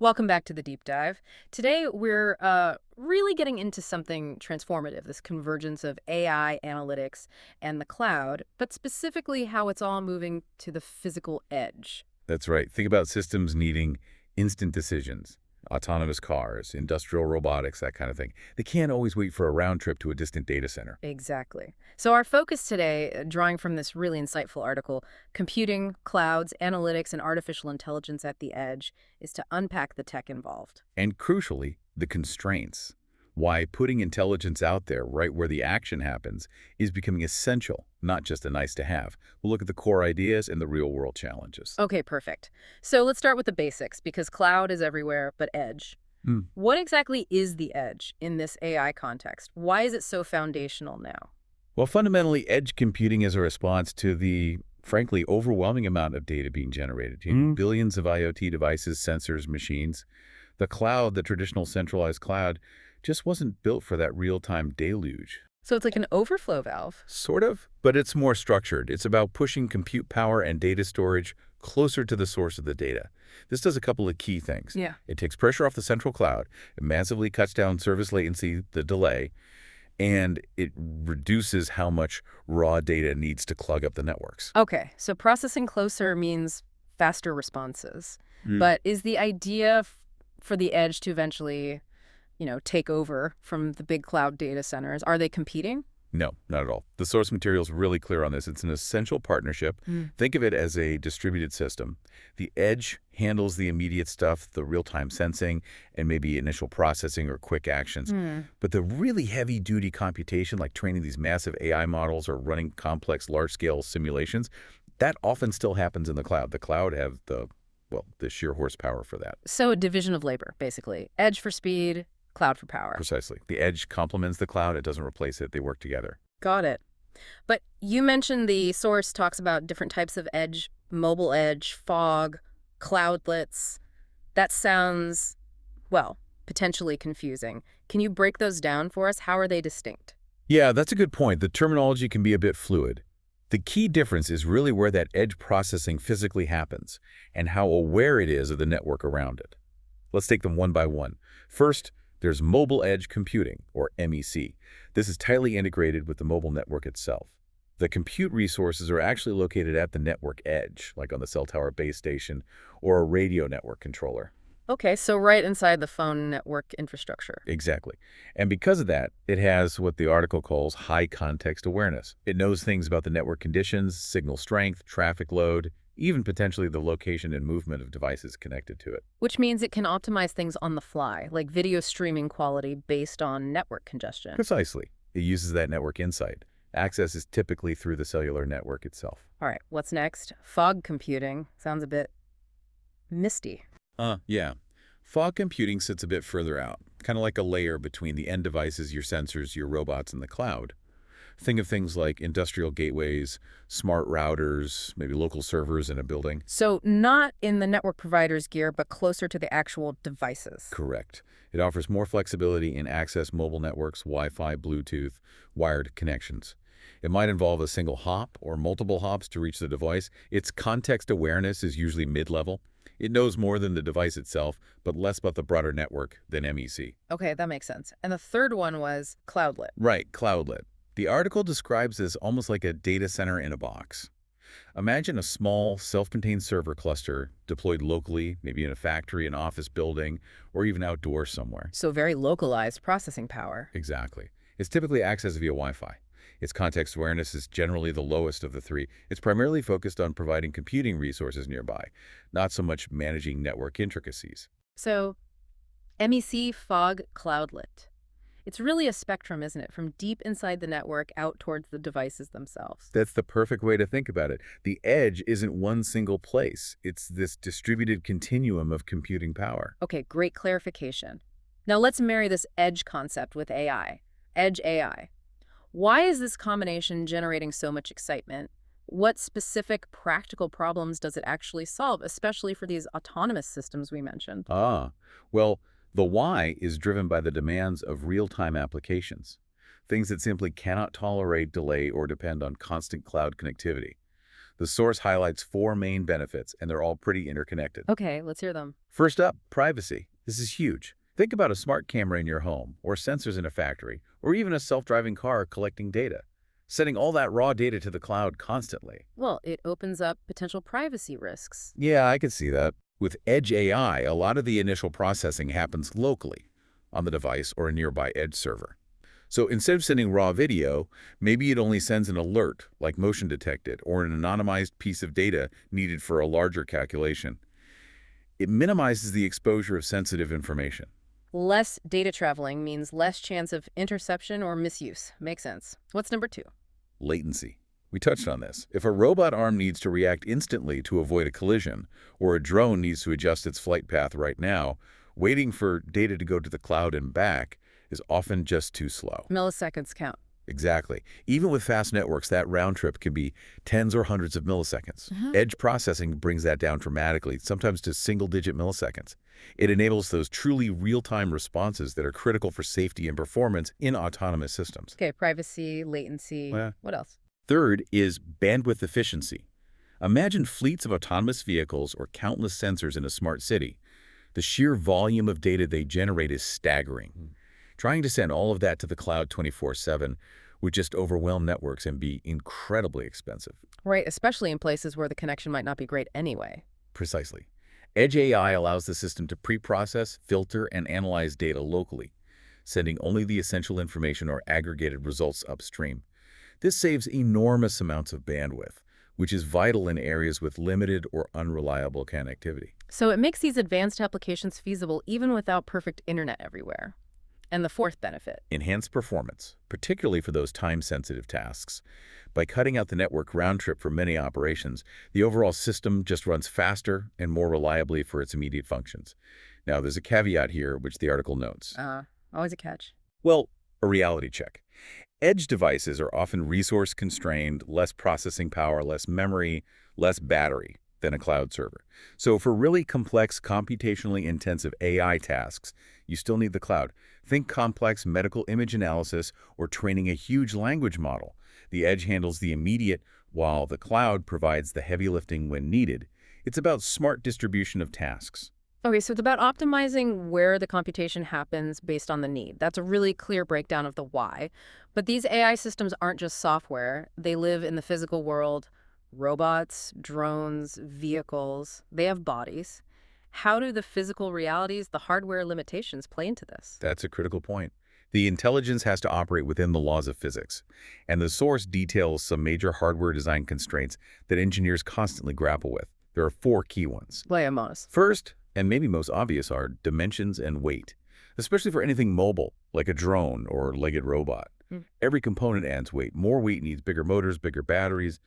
Welcome back to the deep dive. Today, we're really getting into something transformative, this convergence of AI, analytics, and the cloud, but specifically how it's all moving to the physical edge. That's right. Think about systems needing instant decisions, autonomous cars, industrial robotics, that kind of thing. They can't always wait for a round trip to a distant data center. Exactly. So our focus today, drawing from this really insightful article, Computing, Clouds, Analytics, and Artificial Intelligence at the Edge, is to unpack the tech involved. And crucially, the constraints. Why putting intelligence out there right where the action happens is becoming essential, not just a nice to have. We'll look at the core ideas and the real world challenges. Okay, perfect. So let's start with the basics, because cloud is everywhere but edge. Hmm. What exactly is the edge in this AI context? Why is it so foundational now? Well, fundamentally, edge computing is a response to the, frankly, overwhelming amount of data being generated. Billions of IoT devices, sensors, machines. The cloud, the traditional centralized cloud, just wasn't built for that real-time deluge. So it's like an overflow valve. Sort of, but it's more structured. It's about pushing compute power and data storage closer to the source of the data. This does a couple of key things. Yeah. It takes pressure off the central cloud, it massively cuts down service latency, the delay, and it reduces how much raw data needs to clog up the networks. Okay, so processing closer means faster responses. Mm. But is the idea for the edge to eventually, take over from the big cloud data centers? Are they competing? No, not at all. The source material is really clear on this. It's an essential partnership. Mm. Think of it as a distributed system. The edge handles the immediate stuff, the real-time sensing, and maybe initial processing or quick actions. Hmm. But the really heavy-duty computation, like training these massive AI models or running complex large-scale simulations, that often still happens in the cloud. The cloud have the sheer horsepower for that. So a division of labor, basically. Edge for speed, cloud for power. Precisely. The edge complements the cloud. It doesn't replace it. They work together. Got it. But you mentioned the source talks about different types of edge, mobile edge, fog, cloudlets. That sounds, well, potentially confusing. Can you break those down for us? How are they distinct? Yeah, that's a good point. The terminology can be a bit fluid. The key difference is really where that edge processing physically happens and how aware it is of the network around it. Let's take them one by one. First, there's mobile edge computing, or MEC. This is tightly integrated with the mobile network itself. The compute resources are actually located at the network edge, like on the cell tower base station or a radio network controller. Okay, so right inside the phone network infrastructure. Exactly. And because of that, it has what the article calls high context awareness. It knows things about the network conditions, signal strength, traffic load, even potentially the location and movement of devices connected to it. Which means it can optimize things on the fly, like video streaming quality based on network congestion. Precisely. It uses that network insight. Access is typically through the cellular network itself. All right, what's next? Fog computing. Sounds a bit misty. Yeah. Fog computing sits a bit further out, kind of like a layer between the end devices, your sensors, your robots, and the cloud. Think of things like industrial gateways, smart routers, maybe local servers in a building. So not in the network provider's gear, but closer to the actual devices. Correct. It offers more flexibility in access mobile networks, Wi-Fi, Bluetooth, wired connections. It might involve a single hop or multiple hops to reach the device. Its context awareness is usually mid-level. It knows more than the device itself, but less about the broader network than MEC. Okay, that makes sense. And the third one was cloudlet. Right, cloudlet. The article describes this almost like a data center in a box. Imagine a small, self-contained server cluster deployed locally, maybe in a factory, an office building, or even outdoors somewhere. So very localized processing power. Exactly. It's typically accessed via Wi-Fi. Its context awareness is generally the lowest of the three. It's primarily focused on providing computing resources nearby, not so much managing network intricacies. So MEC, fog, cloudlet. It's really a spectrum, isn't it? From deep inside the network out towards the devices themselves. That's the perfect way to think about it. The edge isn't one single place. It's this distributed continuum of computing power. Okay, great clarification. Now let's marry this edge concept with AI. Edge AI. Why is this combination generating so much excitement? What specific practical problems does it actually solve, especially for these autonomous systems we mentioned? Well, the why is driven by the demands of real-time applications, things that simply cannot tolerate delay or depend on constant cloud connectivity. The source highlights 4 main benefits, and they're all pretty interconnected. Okay, let's hear them. First up, privacy. This is huge. Think about a smart camera in your home, or sensors in a factory, or even a self-driving car collecting data. Sending all that raw data to the cloud constantly. Well, it opens up potential privacy risks. Yeah, I could see that. With Edge AI, a lot of the initial processing happens locally on the device or a nearby edge server. So instead of sending raw video, maybe it only sends an alert, like motion detected, or an anonymized piece of data needed for a larger calculation. It minimizes the exposure of sensitive information. Less data traveling means less chance of interception or misuse. Makes sense. What's number 2? Latency. We touched on this. If a robot arm needs to react instantly to avoid a collision, or a drone needs to adjust its flight path right now, waiting for data to go to the cloud and back is often just too slow. Milliseconds count. Exactly. Even with fast networks, that round trip can be tens or hundreds of milliseconds. Edge processing brings that down dramatically, sometimes to single-digit milliseconds. It enables those truly real-time responses that are critical for safety and performance in autonomous systems. Okay, privacy, latency. Yeah. What else? Third is bandwidth efficiency. Imagine fleets of autonomous vehicles or countless sensors in a smart city. The sheer volume of data they generate is staggering. Trying to send all of that to the cloud 24/7 would just overwhelm networks and be incredibly expensive. Right, especially in places where the connection might not be great anyway. Precisely. Edge AI allows the system to pre-process, filter, and analyze data locally, sending only the essential information or aggregated results upstream. This saves enormous amounts of bandwidth, which is vital in areas with limited or unreliable connectivity. So it makes these advanced applications feasible even without perfect internet everywhere. And the fourth benefit. Enhanced performance, particularly for those time-sensitive tasks. By cutting out the network round trip for many operations, the overall system just runs faster and more reliably for its immediate functions. Now, there's a caveat here, which the article notes. Always a catch. Well, a reality check. Edge devices are often resource-constrained, less processing power, less memory, less battery than a cloud server. So for really complex, computationally intensive AI tasks, you still need the cloud. Think complex medical image analysis or training a huge language model. The edge handles the immediate, while the cloud provides the heavy lifting when needed. It's about smart distribution of tasks. Okay, so it's about optimizing where the computation happens based on the need. That's a really clear breakdown of the why. But these AI systems aren't just software. They live in the physical world. Robots, drones, vehicles, they have bodies. How do the physical realities, the hardware limitations play into this? That's a critical point. The intelligence has to operate within the laws of physics, and the source details some major hardware design constraints that engineers constantly grapple with. There are 4 key ones. Lay 'em on us. First, and maybe most obvious, are dimensions and weight, especially for anything mobile, like a drone or legged robot. Every component adds weight. More weight needs bigger motors, bigger batteries,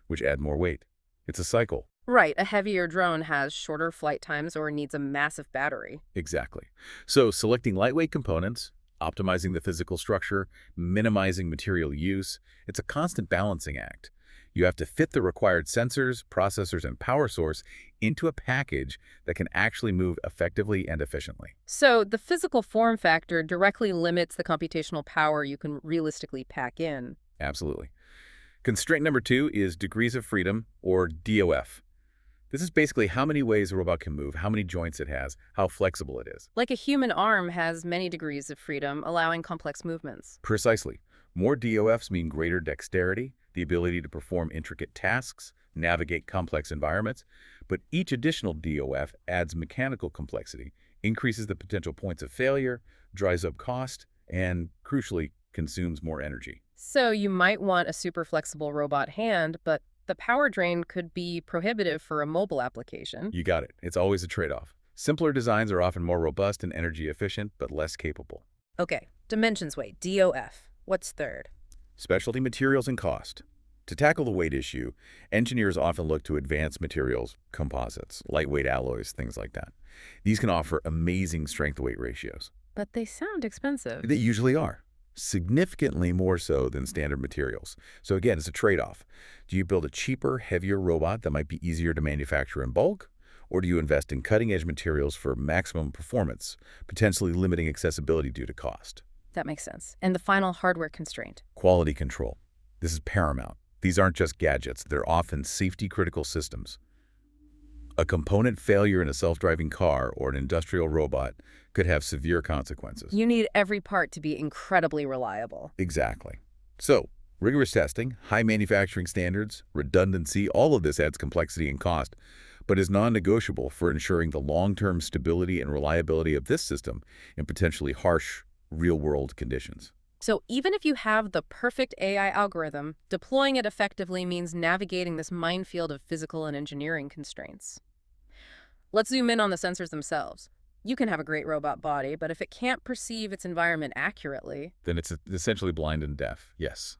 which add more weight. It's a cycle. Right, a heavier drone has shorter flight times or needs a massive battery. Exactly. So selecting lightweight components, optimizing the physical structure, minimizing material use, it's a constant balancing act. You have to fit the required sensors, processors, and power source into a package that can actually move effectively and efficiently. So the physical form factor directly limits the computational power you can realistically pack in. Absolutely. Constraint number 2 is degrees of freedom, or DOF. This is basically how many ways a robot can move, how many joints it has, how flexible it is. Like a human arm has many degrees of freedom, allowing complex movements. Precisely. More DOFs mean greater dexterity, the ability to perform intricate tasks, navigate complex environments, but each additional DOF adds mechanical complexity, increases the potential points of failure, drives up cost, and, crucially, consumes more energy. So you might want a super flexible robot hand, but the power drain could be prohibitive for a mobile application. You got it. It's always a trade-off. Simpler designs are often more robust and energy efficient, but less capable. Okay, dimensions weight, DOF. What's third? Specialty materials and cost. To tackle the weight issue, engineers often look to advanced materials, composites, lightweight alloys, things like that. These can offer amazing strength-weight ratios. But they sound expensive. They usually are. Significantly more so than standard materials. So again, it's a trade-off. Do you build a cheaper, heavier robot that might be easier to manufacture in bulk? Or do you invest in cutting-edge materials for maximum performance, potentially limiting accessibility due to cost? That makes sense. And the final hardware constraint. Quality control. This is paramount. These aren't just gadgets, they're often safety-critical systems. A component failure in a self-driving car or an industrial robot could have severe consequences. You need every part to be incredibly reliable. Exactly. So, rigorous testing, high manufacturing standards, redundancy, all of this adds complexity and cost, but is non-negotiable for ensuring the long-term stability and reliability of this system in potentially harsh, real-world conditions. So even if you have the perfect AI algorithm, deploying it effectively means navigating this minefield of physical and engineering constraints. Let's zoom in on the sensors themselves. You can have a great robot body, but if it can't perceive its environment accurately, Then it's essentially blind and deaf, yes.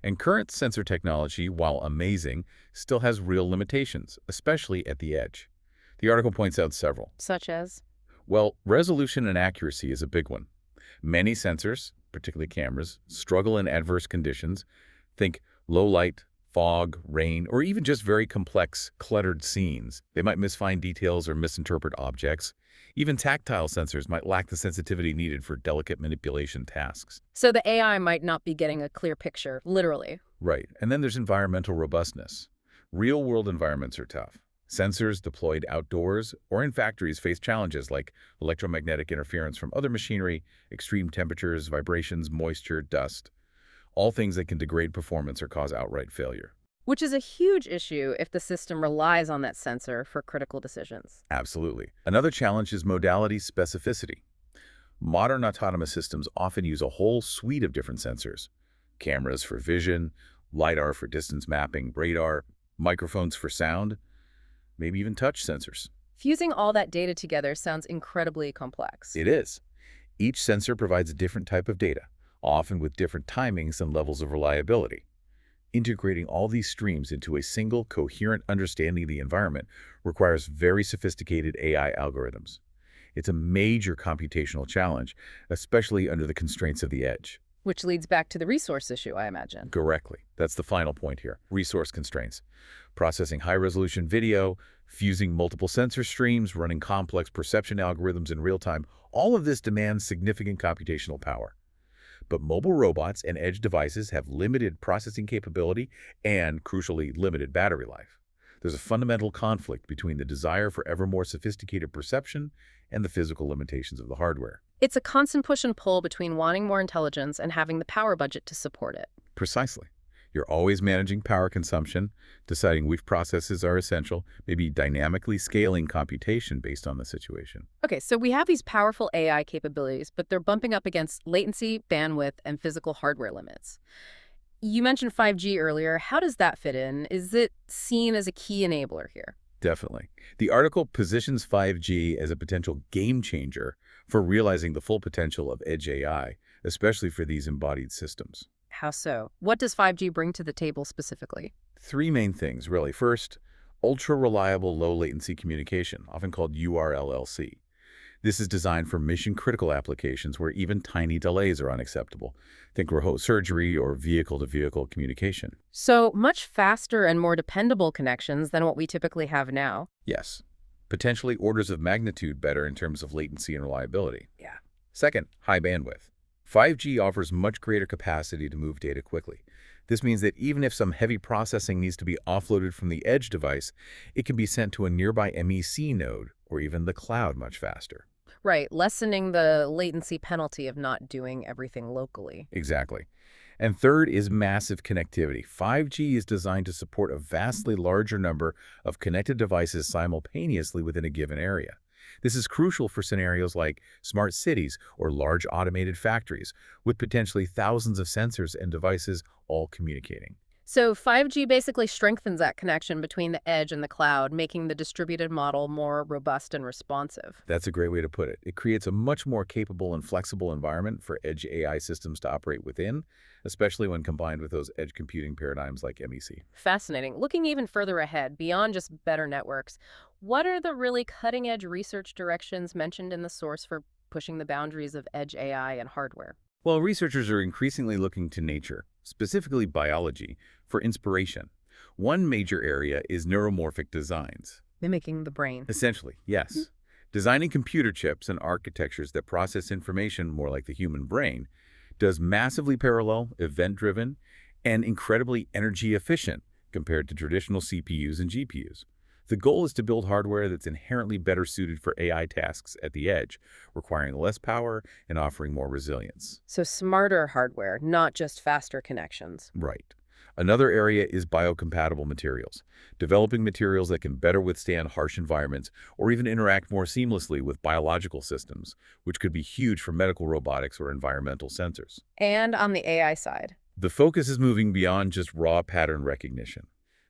And current sensor technology, while amazing, still has real limitations, especially at the edge. The article points out several. such as, Well, resolution and accuracy is a big one. Many sensors, particularly cameras, struggle in adverse conditions. Think low light, fog, rain, or even just very complex, cluttered scenes. They might miss fine details or misinterpret objects. Even tactile sensors might lack the sensitivity needed for delicate manipulation tasks. so the AI might not be getting a clear picture, literally. Right, and then there's environmental robustness. Real-world environments are tough. Sensors deployed outdoors or in factories face challenges like electromagnetic interference from other machinery, extreme temperatures, vibrations, moisture, dust, all things that can degrade performance or cause outright failure. Which is a huge issue if the system relies on that sensor for critical decisions. Absolutely. Another challenge is modality specificity. Modern autonomous systems often use a whole suite of different sensors. Cameras for vision, LiDAR for distance mapping, radar, microphones for sound, maybe even touch sensors. Fusing all that data together sounds incredibly complex. It is. Each sensor provides a different type of data, often with different timings and levels of reliability. Integrating all these streams into a single, coherent understanding of the environment requires very sophisticated AI algorithms. It's a major computational challenge, especially under the constraints of the edge. Which leads back to the resource issue, I imagine. Correctly. That's the final point here. Resource constraints. Processing high-resolution video, fusing multiple sensor streams, running complex perception algorithms in real time, all of this demands significant computational power. But mobile robots and edge devices have limited processing capability and, crucially, limited battery life. There's a fundamental conflict between the desire for ever more sophisticated perception and the physical limitations of the hardware. It's a constant push and pull between wanting more intelligence and having the power budget to support it. Precisely. You're always managing power consumption, deciding which processes are essential, maybe dynamically scaling computation based on the situation. Okay, so we have these powerful AI capabilities, but they're bumping up against latency, bandwidth, and physical hardware limits. You mentioned 5G earlier. How does that fit in? Is it seen as a key enabler here? Definitely. The article positions 5G as a potential game changer for realizing the full potential of edge AI, especially for these embodied systems. How so? What does 5G bring to the table specifically? Three main things, really. First, ultra-reliable low-latency communication, often called URLLC. This is designed for mission-critical applications where even tiny delays are unacceptable. Think remote surgery or vehicle-to-vehicle communication. So much faster and more dependable connections than what we typically have now. Yes, potentially orders of magnitude better in terms of latency and reliability. Yeah. Second, high bandwidth. 5G offers much greater capacity to move data quickly. This means that even if some heavy processing needs to be offloaded from the edge device, it can be sent to a nearby MEC node or even the cloud much faster. Right, lessening the latency penalty of not doing everything locally. Exactly. And third is massive connectivity. 5G is designed to support a vastly larger number of connected devices simultaneously within a given area. This is crucial for scenarios like smart cities or large automated factories, with potentially thousands of sensors and devices all communicating. So 5G basically strengthens that connection between the edge and the cloud, making the distributed model more robust and responsive. That's a great way to put it. It creates a much more capable and flexible environment for edge AI systems to operate within, especially when combined with those edge computing paradigms like MEC. Fascinating. Looking even further ahead, beyond just better networks, what are the really cutting-edge research directions mentioned in the source for pushing the boundaries of edge AI and hardware? Well, researchers are increasingly looking to nature, specifically biology, for inspiration. One major area is neuromorphic designs. Mimicking the brain. Essentially, yes. Designing computer chips and architectures that process information more like the human brain does massively parallel, event-driven, and incredibly energy efficient compared to traditional CPUs and GPUs. The goal is to build hardware that's inherently better suited for AI tasks at the edge, requiring less power and offering more resilience. So smarter hardware, not just faster connections. Right. Another area is biocompatible materials, developing materials that can better withstand harsh environments or even interact more seamlessly with biological systems, which could be huge for medical robotics or environmental sensors. And on the AI side. The focus is moving beyond just raw pattern recognition.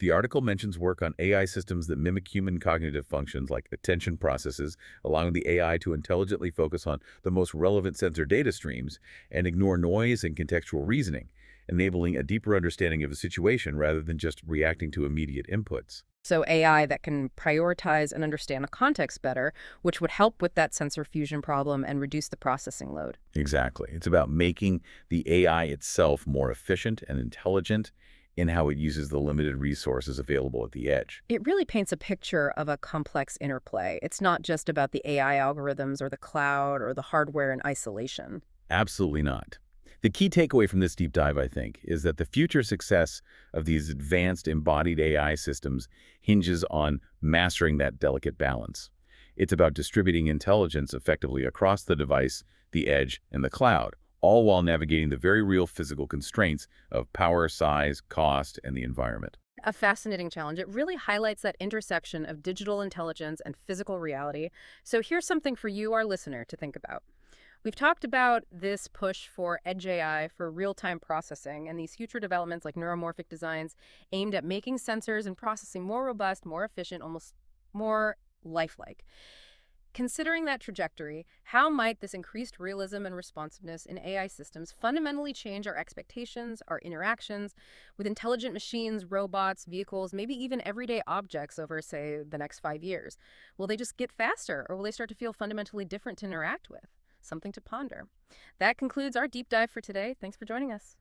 The article mentions work on AI systems that mimic human cognitive functions like attention processes, allowing the AI to intelligently focus on the most relevant sensor data streams and ignore noise and contextual reasoning, enabling a deeper understanding of a situation rather than just reacting to immediate inputs. So AI that can prioritize and understand a context better, which would help with that sensor fusion problem and reduce the processing load. Exactly. It's about making the AI itself more efficient and intelligent in how it uses the limited resources available at the edge. It really paints a picture of a complex interplay. It's not just about the AI algorithms or the cloud or the hardware in isolation. Absolutely not. The key takeaway from this deep dive, I think, is that the future success of these advanced embodied AI systems hinges on mastering that delicate balance. It's about distributing intelligence effectively across the device, the edge, and the cloud, all while navigating the very real physical constraints of power, size, cost, and the environment. A fascinating challenge. It really highlights that intersection of digital intelligence and physical reality. So here's something for you, our listener, to think about. We've talked about this push for edge AI for real-time processing and these future developments like neuromorphic designs aimed at making sensors and processing more robust, more efficient, almost more lifelike. Considering that trajectory, how might this increased realism and responsiveness in AI systems fundamentally change our expectations, our interactions with intelligent machines, robots, vehicles, maybe even everyday objects over, say, the next 5 years? Will they just get faster, or will they start to feel fundamentally different to interact with? Something to ponder. That concludes our deep dive for today. Thanks for joining us.